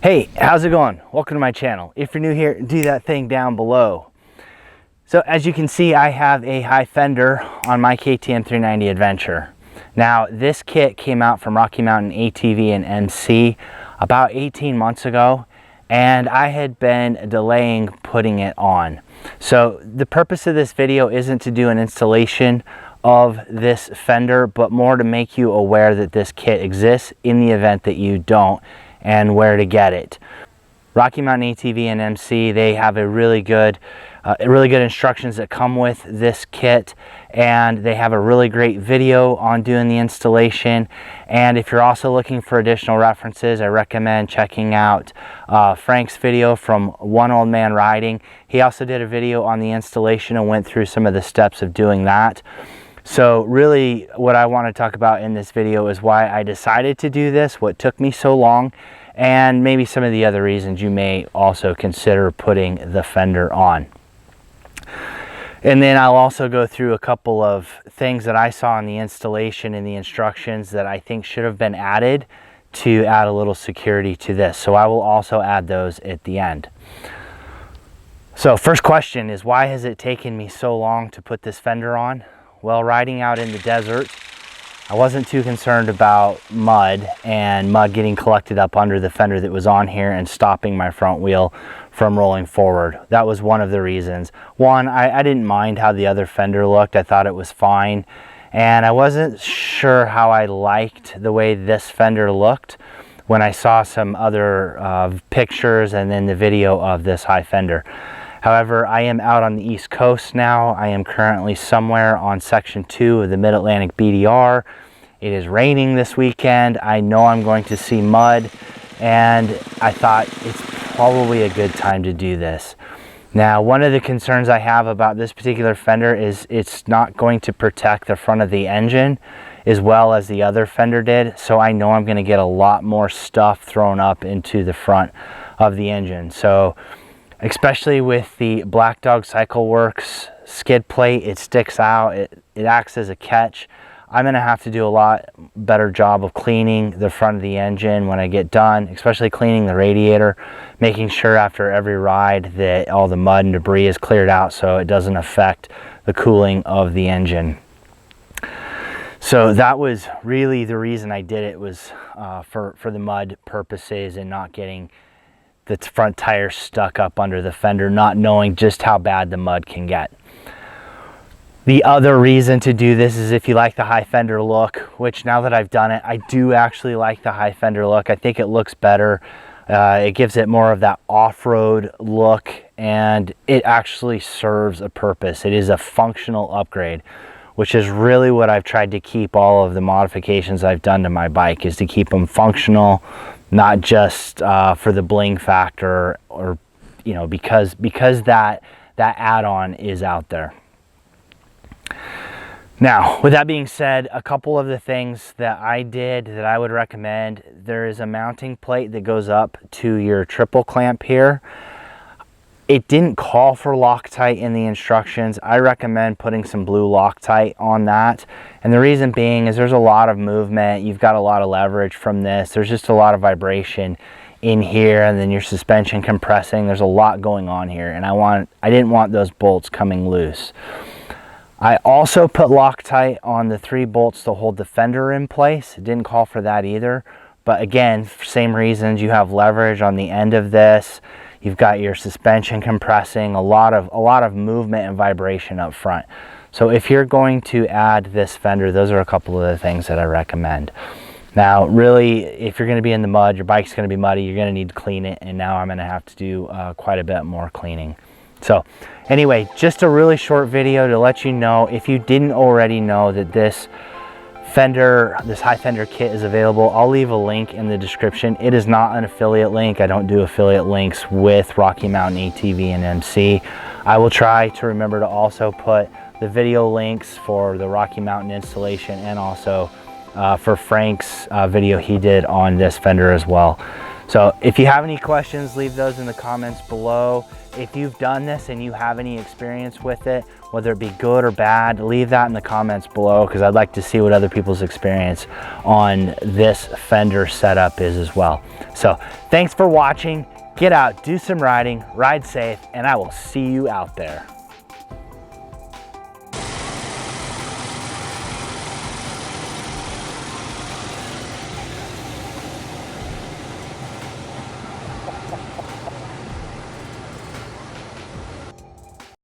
Hey, how's it going? Welcome to my channel. If you're new here, do that thing down below. So as you can see, I have a high fender on my KTM 390 Adventure. Now this kit came out from Rocky Mountain ATV and MC about 18 months ago, and I had been delaying putting it on. So the purpose of this video isn't to do an installation of this fender, but more to make you aware that this kit exists in the event that you don't, and where to get it. Rocky Mountain ATV and MC, they have a really good instructions that come with this kit, and they have a really great video on doing the installation. And if you're also looking for additional references, I recommend checking out Frank's video from One Old Man Riding. He also did a video on the installation and went through some of the steps of doing that. So really what I want to talk about in this video is why I decided to do this, what took me so long, and maybe some of the other reasons you may also consider putting the fender on. And then I'll also go through a couple of things that I saw in the installation and the instructions that I think should have been added to add a little security to this. So I will also add those at the end. So first question is, why has it taken me so long to put this fender on? Well, riding out in the desert, I wasn't too concerned about mud and mud getting collected up under the fender that was on here and stopping my front wheel from rolling forward. That was one of the reasons. One, I didn't mind how the other fender looked. I thought it was fine. And I wasn't sure how I liked the way this fender looked when I saw some other pictures and then the video of this high fender. However, I am out on the East Coast now. I am currently somewhere on Section 2 of the Mid-Atlantic BDR. It is raining this weekend. I know I'm going to see mud, and I thought it's probably a good time to do this. Now, one of the concerns I have about this particular fender is it's not going to protect the front of the engine as well as the other fender did. So I know I'm going to get a lot more stuff thrown up into the front of the engine. So especially with the Black Dog Cycle Works skid plate, it sticks out, it acts as a catch. I'm going to have to do a lot better job of cleaning the front of the engine when I get done, especially cleaning the radiator, making sure after every ride that all the mud and debris is cleared out so it doesn't affect the cooling of the engine. So that was really the reason I did it, was for the mud purposes and not getting the front tire stuck up under the fender, not knowing just how bad the mud can get. The other reason to do this is if you like the high fender look, which now that I've done it, I do actually like the high fender look. I think it looks better. It gives it more of that off-road look, and it actually serves a purpose. It is a functional upgrade, which is really what I've tried to keep all of the modifications I've done to my bike, is to keep them functional, not just for the bling factor, or because that add-on is out there. Now, with that being said, a couple of the things that I did that I would recommend: there is a mounting plate that goes up to your triple clamp here. It didn't call for Loctite in the instructions. I recommend putting some blue Loctite on that. And the reason being is there's a lot of movement. You've got a lot of leverage from this. There's just a lot of vibration in here, and then your suspension compressing. There's a lot going on here, and I didn't want those bolts coming loose. I also put Loctite on the 3 bolts to hold the fender in place. It didn't call for that either. But again, for same reasons, you have leverage on the end of this. You've got your suspension compressing, a lot of movement and vibration up front. So if you're going to add this fender, those are a couple of the things that I recommend. Now, really, if you're going to be in the mud, your bike's going to be muddy, you're going to need to clean it, and now I'm going to have to do quite a bit more cleaning. So anyway, just a really short video to let you know, if you didn't already know, that this high fender kit is available. I'll leave a link in the description. It is not an affiliate link. I don't do affiliate links with Rocky Mountain ATV and MC. I will try to remember to also put the video links for the Rocky Mountain installation, and also for Frank's video he did on this fender as well. So if you have any questions, leave those in the comments below. If you've done this and you have any experience with it, whether it be good or bad, leave that in the comments below, because I'd like to see what other people's experience on this Fender setup is as well. So thanks for watching. Get out, do some riding, ride safe, and I will see you out there.